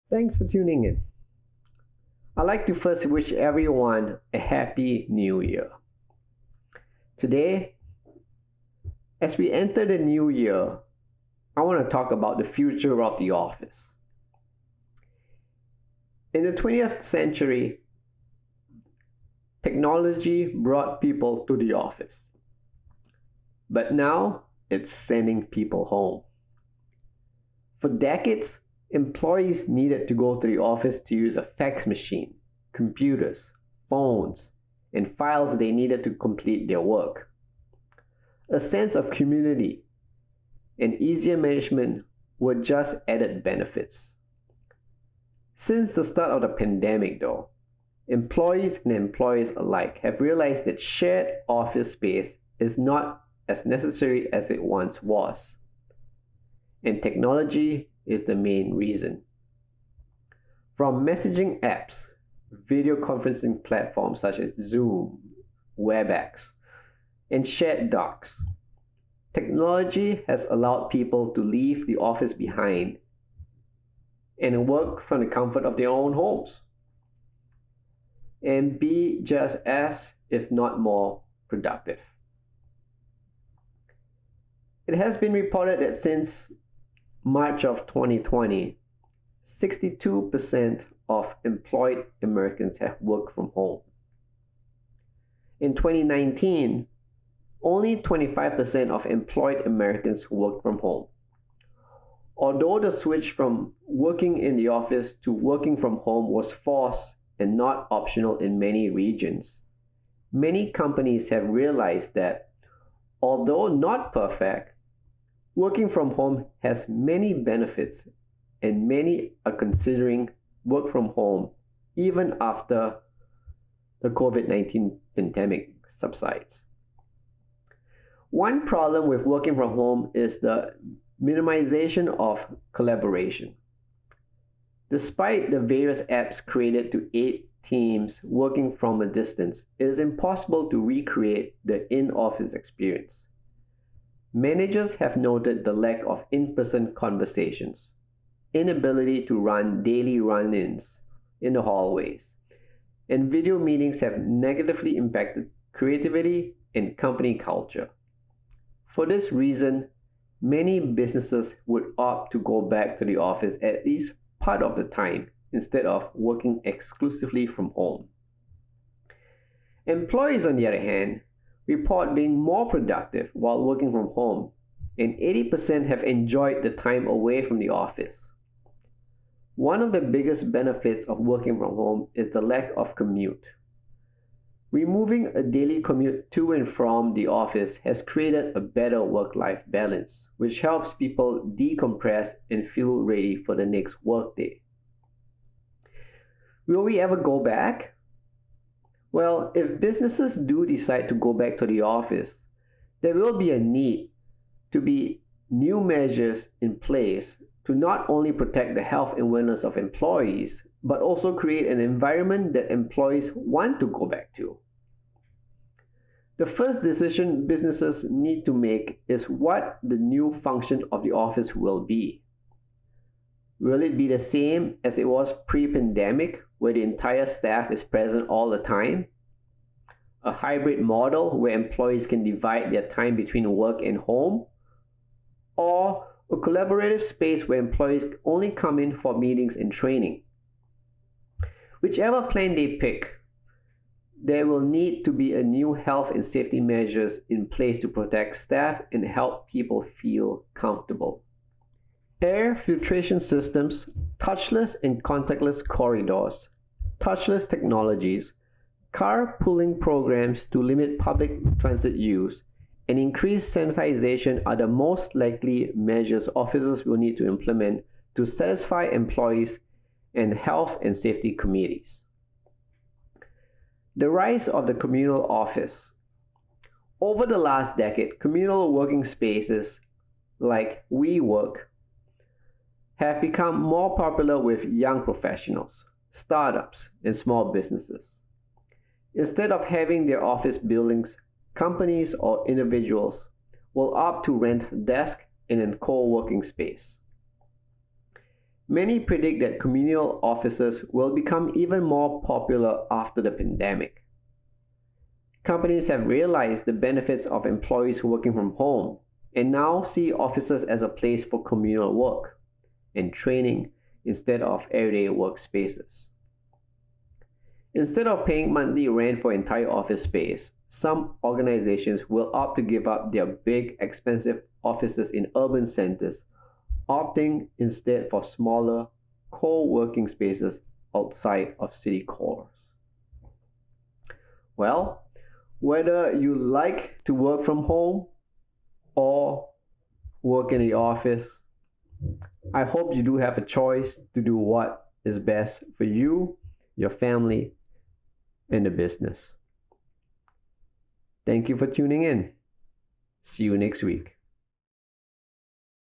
Thanks for tuning in. I'd like to first wish everyone a happy new year. Today, as we enter the new year, I want to talk about the future of the office. In the 20th century, technology brought people to the office, but now it's sending people home. For decades, employees needed to go to the office to use a fax machine, computers, phones, and files they needed to complete their work. A sense of community and easier management were just added benefits. Since the start of the pandemic, though, employees and employers alike have realized that shared office space is not as necessary as it once was. And technology is the main reason. From messaging apps, video conferencing platforms such as Zoom, WebEx, and shared docs, technology has allowed people to leave the office behind and work from the comfort of their own homes and be just as, if not more, productive. It has been reported that since March of 2020, 62% of employed Americans have worked from home. In 2019, only 25% of employed Americans worked from home. Although the switch from working in the office to working from home was forced and not optional in many regions, many companies have realized that, although not perfect, working from home has many benefits, and many are considering work from home even after the COVID-19 pandemic subsides. One problem with working from home is the minimization of collaboration. Despite the various apps created to aid teams working from a distance, it is impossible to recreate the in-office experience. Managers have noted the lack of in-person conversations, inability to run daily run-ins in the hallways, and video meetings have negatively impacted creativity and company culture. For this reason, many businesses would opt to go back to the office at least part of the time instead of working exclusively from home. Employees, on the other hand, report being more productive while working from home, and 80% have enjoyed the time away from the office. One of the biggest benefits of working from home is the lack of commute. Removing a daily commute to and from the office has created a better work-life balance, which helps people decompress and feel ready for the next workday. Will we ever go back? Well, if businesses do decide to go back to the office, there will be a need to be new measures in place to not only protect the health and wellness of employees, but also create an environment that employees want to go back to. The first decision businesses need to make is what the new function of the office will be. Will it be the same as it was pre-pandemic, where the entire staff is present all the time? A hybrid model where employees can divide their time between work and home? Or a collaborative space where employees only come in for meetings and training? Whichever plan they pick, there will need to be a new health and safety measures in place to protect staff and help people feel comfortable. Air filtration systems, touchless and contactless corridors, touchless technologies, carpooling programs to limit public transit use, and increased sanitization are the most likely measures offices will need to implement to satisfy employees and health and safety committees. The rise of the communal office. Over the last decade, communal working spaces like WeWork have become more popular with young professionals, startups, and small businesses. Instead of having their office buildings, companies or individuals will opt to rent a desk in a co-working space. Many predict that communal offices will become even more popular after the pandemic. Companies have realized the benefits of employees working from home and now see offices as a place for communal work and training instead of everyday workspaces. Instead of paying monthly rent for entire office space, some organizations will opt to give up their big, expensive offices in urban centers, opting instead for smaller, co-working spaces outside of city cores. Well, whether you like to work from home or work in the office, I hope you do have a choice to do what is best for you, your family, and the business. Thank you for tuning in. See you next week.